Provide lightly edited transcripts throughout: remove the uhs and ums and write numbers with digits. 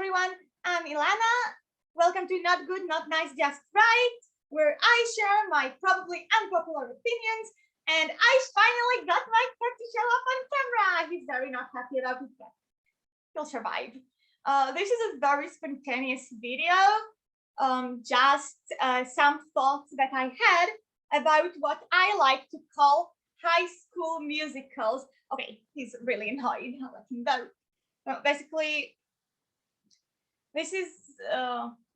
everyone. I'm Ilana. Welcome to Not Good, Not Nice, Just Right, where I share my probably unpopular opinions. And I finally got my cat to show up on camera. He's very not happy about it, but he'll survive. This is a very spontaneous video. Just some thoughts that I had about what I like to call high school musicals. Okay, he's really annoyed. I'll let him go. Basically, this is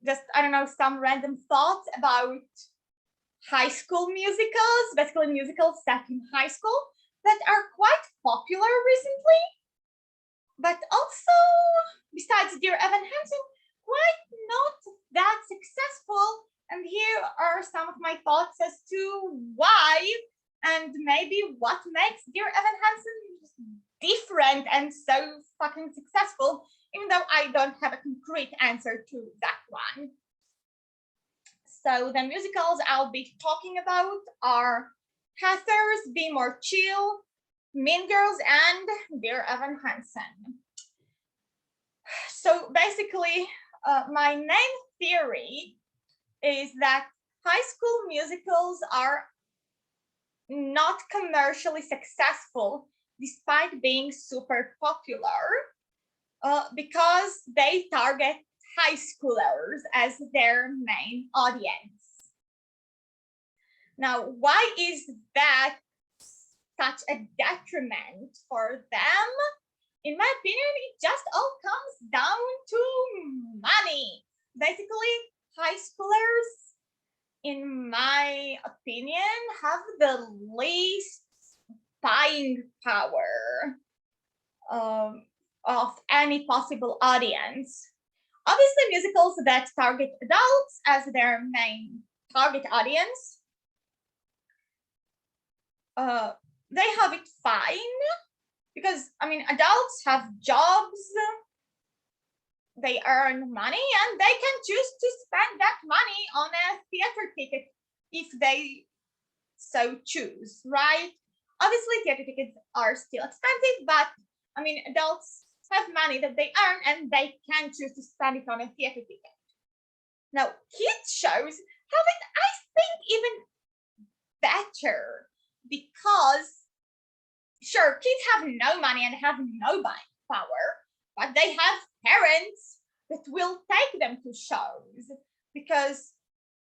just, I don't know, some random thoughts about high school musicals, basically musicals set in high school that are quite popular recently, but also, besides Dear Evan Hansen, quite not that successful. And here are some of my thoughts as to why and maybe what makes Dear Evan Hansen different and so fucking successful, even though I don't have a concrete answer to that one. So the musicals I'll be talking about are Hathers, Be More Chill, Mean Girls, and Dear Evan Hansen. So basically, my main theory is that high school musicals are not commercially successful despite being super popular, because they target high schoolers as their main audience. Now, why is that such a detriment for them? In my opinion, it just all comes down to money. Basically, high schoolers, in my opinion, have the least buying power of any possible audience. Obviously, musicals that target adults as their main target audience, they have it fine, because, I mean, adults have jobs, they earn money, and they can choose to spend that money on a theater ticket if they so choose, right? Obviously, theater tickets are still expensive, but, I mean, adults have money that they earn and they can choose to spend it on a theater ticket. Now, kids shows have it, I think, even better, because sure, kids have no money and have no buying power, but they have parents that will take them to shows, because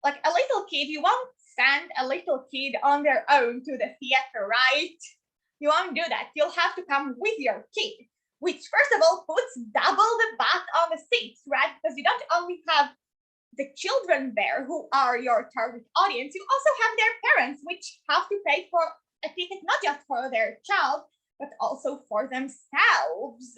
like a little kid, you won't send a little kid on their own to the theater, right? You won't do that. You'll have to come with your kid, which first of all puts double the butt on the seats, right? Because you don't only have the children there who are your target audience, you also have their parents, which have to pay for a ticket not just for their child, but also for themselves.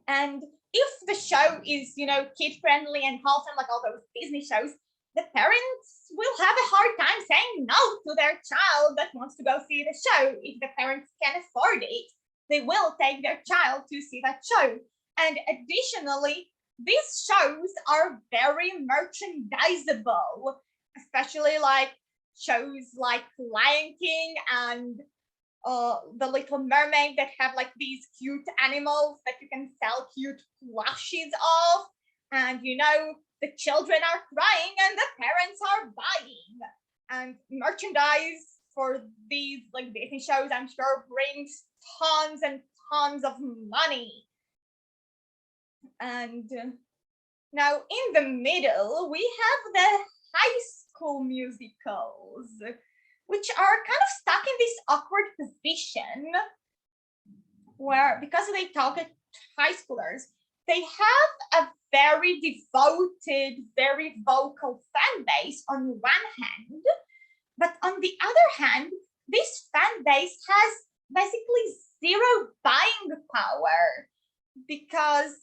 And if the show is, you know, kid-friendly and wholesome, like all those Disney shows, the parents will have a hard time saying no to their child that wants to go see the show. If the parents can afford it, they will take their child to see that show. And additionally, these shows are very merchandisable, especially like shows like Lion King and The Little Mermaid that have like these cute animals that you can sell cute plushies of. And, you know, the children are crying and the parents are buying. And merchandise for these like Disney shows, I'm sure, brings tons and tons of money. And now in the middle, we have the high school musicals, which are kind of stuck in this awkward position where, because they target high schoolers, they have a very devoted, very vocal fan base on one hand, but on the other hand, this fan base has basically zero buying power, because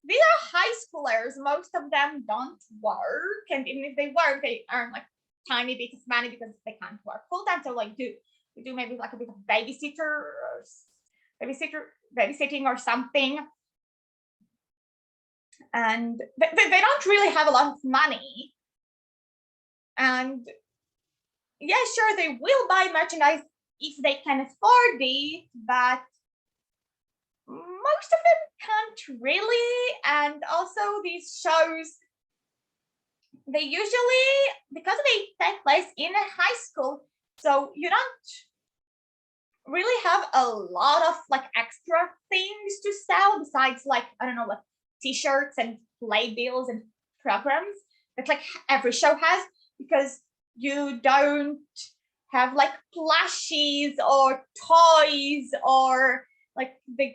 these are high schoolers. Most of them don't work, and even if they work, they earn like tiny bit of money because they can't work full time. So like do maybe like a bit of babysitting or something. And they don't really have a lot of money. And yeah, sure, they will buy merchandise if they can afford it, but most of them can't don't really. And also these shows, they usually, because they take place in a high school, so you don't really have a lot of like extra things to sell besides like, I don't know, like t-shirts and playbills and programs that like every show has, because you don't have like plushies or toys or like the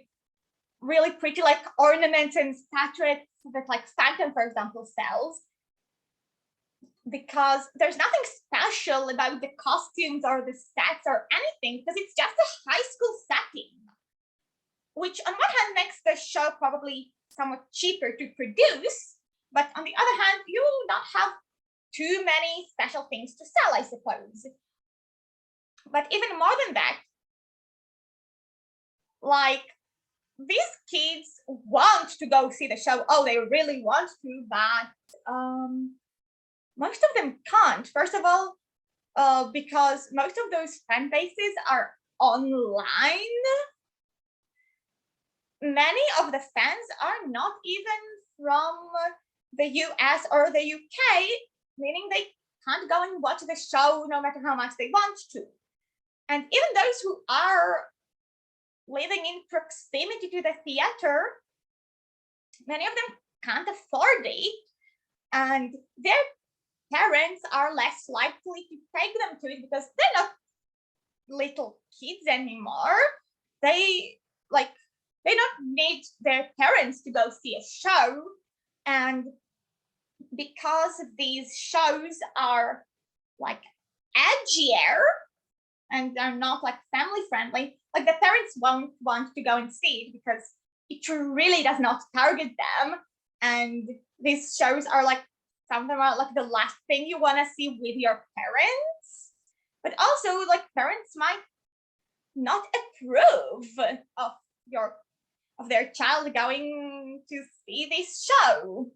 really pretty like ornaments and statuettes that like Phantom, for example, sells, because there's nothing special about the costumes or the sets or anything, because it's just a high school setting, which on one hand makes the show probably somewhat cheaper to produce, but on the other hand, you don't have too many special things to sell, I suppose. But even more than that, like, these kids want to go see the show. Oh, they really want to, but most of them can't. First of all, because most of those fan bases are online. Many of the fans are not even from the US or the UK, meaning they can't go and watch the show no matter how much they want to. And even those who are living in proximity to the theater, many of them can't afford it, and their parents are less likely to take them to it because they're not little kids anymore. They don't need their parents to go see a show. And because these shows are like edgier and are not like family friendly, like the parents won't want to go and see it because it really does not target them. And these shows are like, some of them are like the last thing you want to see with your parents. But also, like, parents might not approve of their child going to see this show.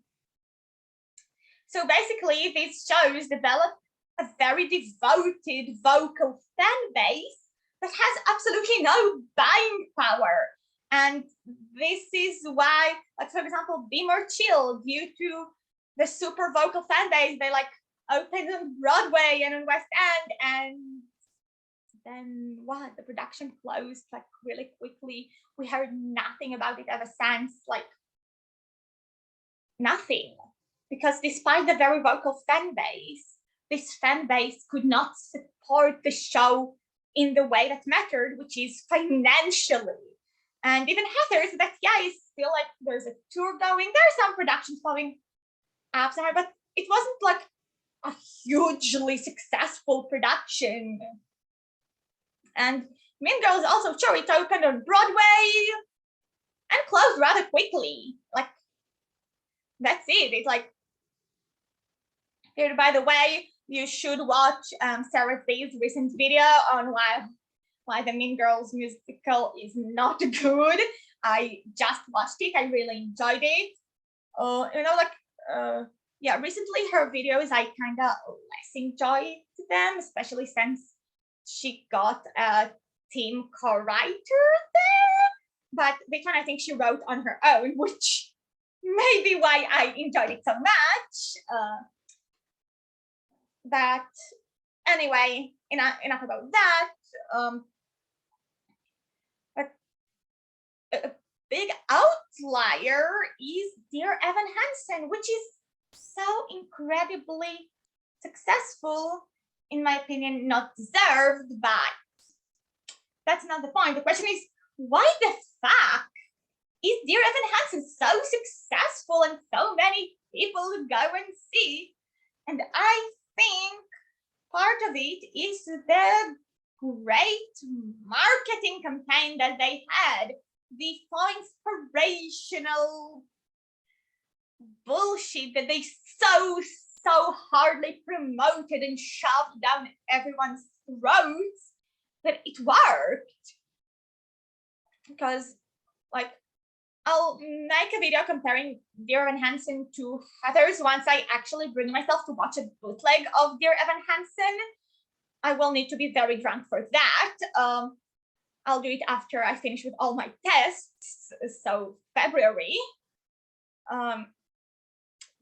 So basically, these shows develop a very devoted vocal fan base that has absolutely no buying power. And this is why, like, for example, Be More Chill, due to the super vocal fan base, they like opened on Broadway and on West End, and then what? The production closed like really quickly. We heard nothing about it ever since, like nothing. Because despite the very vocal fan base, this fan base could not support the show in the way that mattered, which is financially. And even Heather's that, yeah, is still like, there's a tour going, there's some productions going up somewhere, but it wasn't like a hugely successful production. And Mean Girls also, sure, it opened on Broadway and closed rather quickly. Like, that's it. It's like, here, by the way, you should watch Sarah Z's recent video on why the Mean Girls musical is not good. I just watched it. I really enjoyed it. Yeah, recently her videos, I kind of less enjoyed them, especially since she got a team co-writer there. But this one I think she wrote on her own, which may be why I enjoyed it so much. But anyway, enough about that. But a big outlier is Dear Evan Hansen, which is so incredibly successful, in my opinion, not deserved, but that's not the point. The question is, why the fuck is Dear Evan Hansen so successful and so many people go and see? And I think part of it is the great marketing campaign that they had, the inspirational bullshit that they so hardly promoted and shoved down everyone's throats, that it worked. Because, like, I'll make a video comparing Dear Evan Hansen to Heather's once I actually bring myself to watch a bootleg of Dear Evan Hansen. I will need to be very drunk for that. I'll do it after I finish with all my tests, so February.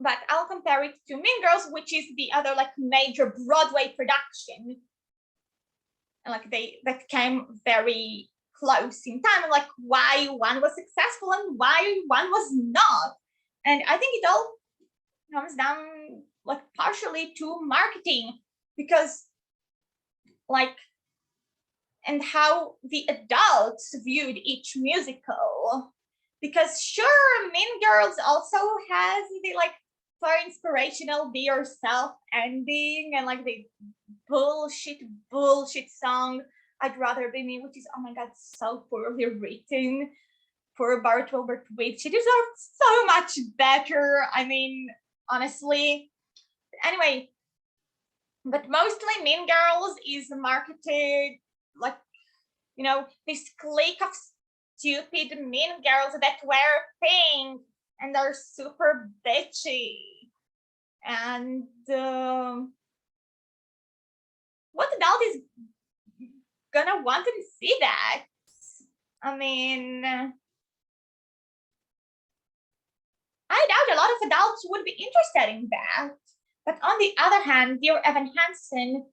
But I'll compare it to Mean Girls, which is the other like major Broadway production. And like that came very close in time, and like why one was successful and why one was not. And I think it all comes down like partially to marketing, because like, and how the adults viewed each musical. Because sure, Mean Girls also has the like for inspirational be yourself ending and like the bullshit song I'd Rather Be Me, which is, oh my god, so poorly written. Poor Bart Wilbert Weed, she deserves so much better. I mean, honestly. Anyway, but mostly Mean Girls is marketed like, you know, this clique of stupid mean girls that wear pink and are super bitchy. And what adult is gonna want to see that? I mean, I doubt a lot of adults would be interested in that. But on the other hand, Dear Evan Hansen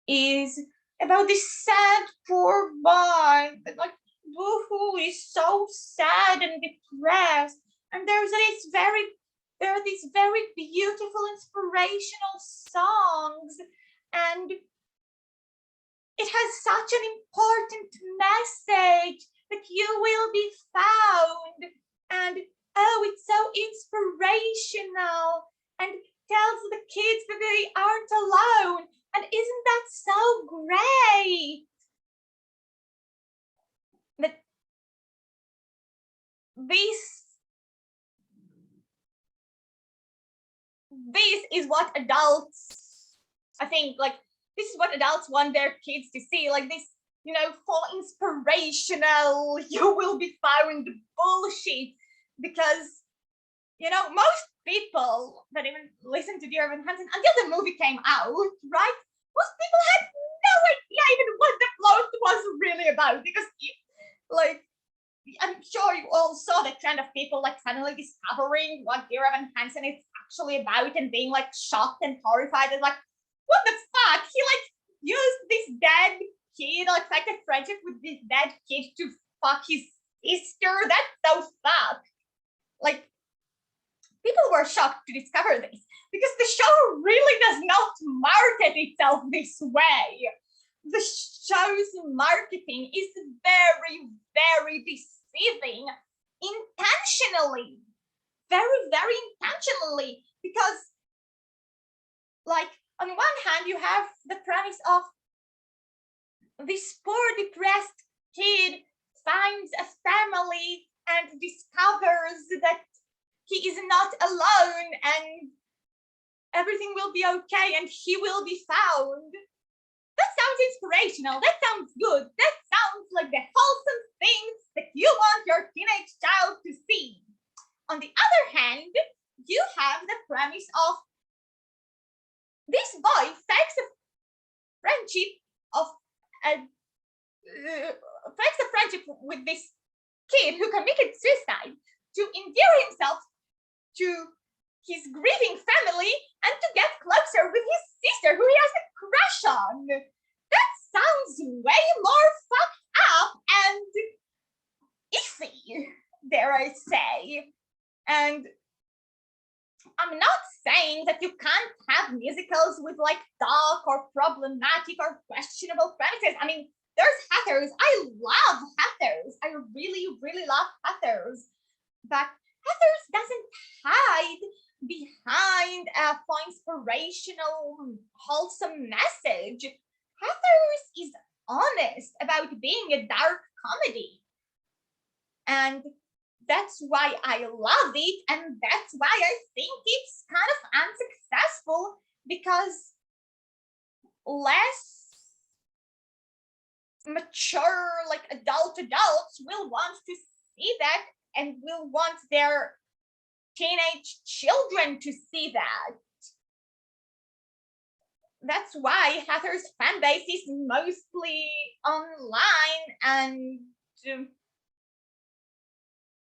is about this sad poor boy that like woohoo is so sad and depressed. And there are these very beautiful inspirational songs, and it has such an important message that you will be found, and oh, it's so inspirational, and tells the kids that they aren't alone. And isn't that so great? That this is what adults, I think, like, this is what adults want their kids to see, like this, you know, full inspirational, you will be found bullshit. Because, you know, most people that even listen to Dear Evan Hansen until the movie came out, right? Most people had no idea even what the plot was really about, because like, I'm sure you all saw the trend of people like suddenly discovering what Dear Evan Hansen is actually about and being like shocked and horrified and like, what the fuck? He like used this dead kid, like a friendship with this dead kid to fuck his sister. That's so fucked. Like, people were shocked to discover this because the show really does not market itself this way. The show's marketing is very, very deceiving intentionally. Very, very intentionally. Because, like, on one hand, you have the premise of this poor, depressed kid finds a family and discovers that he is not alone and everything will be okay and he will be found. That sounds inspirational. That sounds good. That sounds like the wholesome things that you want your teenage child to see. On the other hand, you have the premise of this boy fakes a friendship with this kid who committed suicide to endear himself to his grieving family and to get closer with his sister who he has a crush on. That sounds way more fucked up and iffy, dare I say. And I'm not saying that you can't have musicals with like dark or problematic or questionable premises. I mean, there's Hatters. I love Hatters. I really, really love Hatters. But Hatters doesn't hide behind a inspirational, wholesome message. Hatters is honest about being a dark comedy. And that's why I love it, and that's why I think it's kind of unsuccessful, because less mature, like adults will want to see that and will want their teenage children to see that. that's why Heather's fan base is mostly online and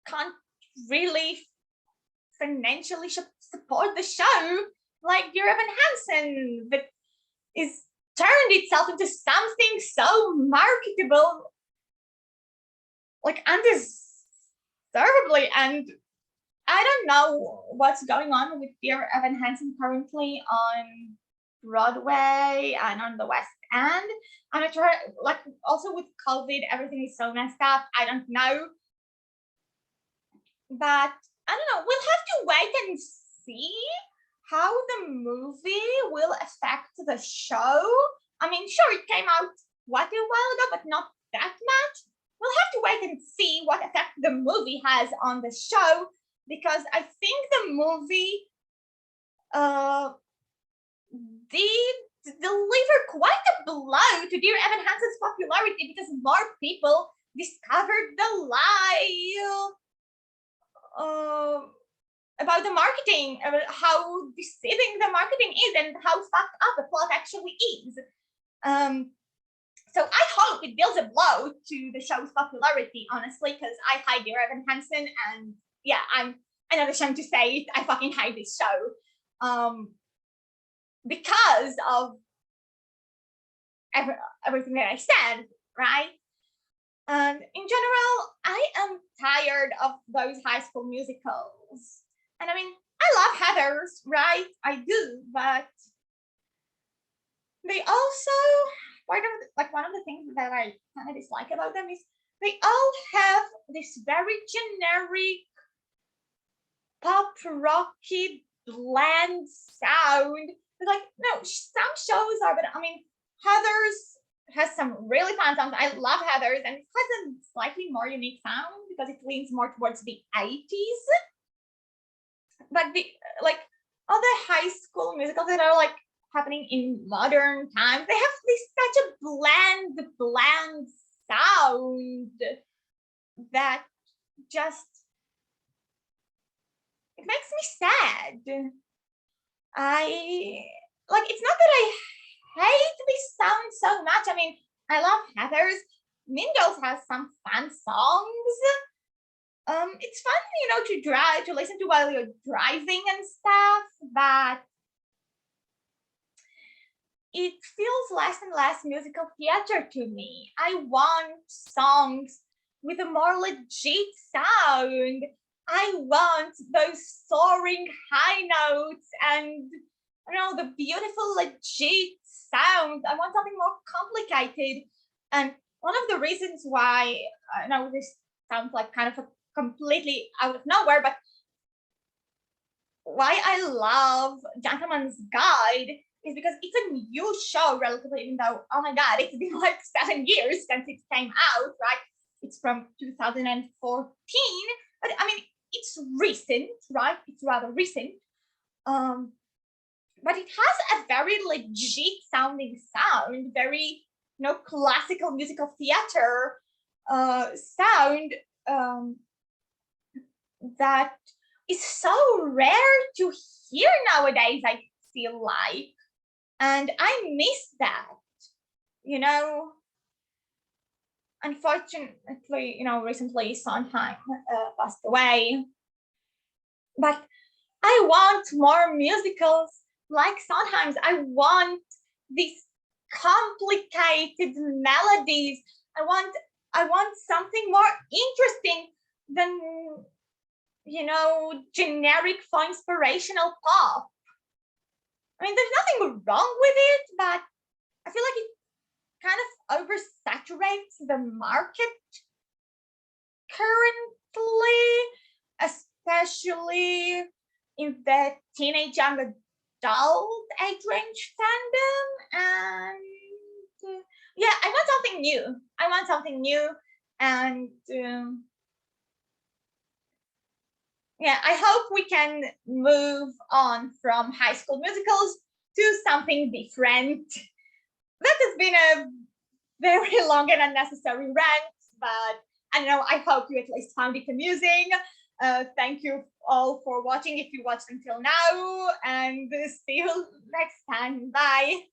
can't really financially support the show like Dear Evan Hansen, that is turned itself into something so marketable, like undeservedly. And I don't know what's going on with Dear Evan Hansen currently on Broadway and on the West End. I'm not sure, like, also with COVID, everything is so messed up. I don't know. But I don't know, we'll have to wait and see how the movie will affect the show. I mean, sure, it came out what, a while ago, but not that much. We'll have to wait and see what effect the movie has on the show, because I think the movie did deliver quite a blow to Dear Evan Hansen's popularity, because more people discovered the lie about the marketing, about how deceiving the marketing is and how fucked up the plot actually is. So I hope it deals a blow to the show's popularity, honestly, because I hate Dear Evan Hansen, and yeah, I'm not ashamed to say it. I fucking hate this show because of everything that I said, right? And in general, I am tired of those High School musicals. And I mean, I love Heathers, right? I do, but they also, one of the things that I kind of dislike about them is they all have this very generic pop rocky bland sound. Like, no, some shows are, but I mean, Heathers has some really fun songs. I love Heathers, and it has a slightly more unique sound because it leans more towards the 80s. But the like all the High School musicals that are like happening in modern times, they have this such a bland sound that just, it makes me sad. I like, it's not that I hate this sound so much. I mean, I love Heathers. Mean Girls has some fun songs. It's fun, to listen to while you're driving and stuff, but it feels less and less musical theater to me. I want songs with a more legit sound. I want those soaring high notes and, the beautiful legit sound. I want something more complicated. And one of the reasons why, I know this sounds like kind of a completely out of nowhere, but why I love Gentleman's Guide is because it's a new show relatively, even though, oh my god, it's been like 7 years since it came out, right? It's from 2014, but I mean, it's recent, right? It's rather recent. But it has a very legit sounding sound, very, classical musical theater sound that is so rare to hear nowadays, I feel like. And I miss that, Unfortunately, recently Sondheim passed away. But I want more musicals like Sondheim's. I want these complicated melodies. I want something more interesting than, generic for inspirational pop. I mean, there's nothing wrong with it, but I feel like it kind of oversaturates the market currently, especially in the teenage young adult age range fandom. And yeah, I want something new. And yeah, I hope we can move on from High School musicals to something different. That has been a very long and unnecessary rant, but I don't know, I hope you at least found it amusing. Thank you all for watching if you watched until now, and see you next time. Bye.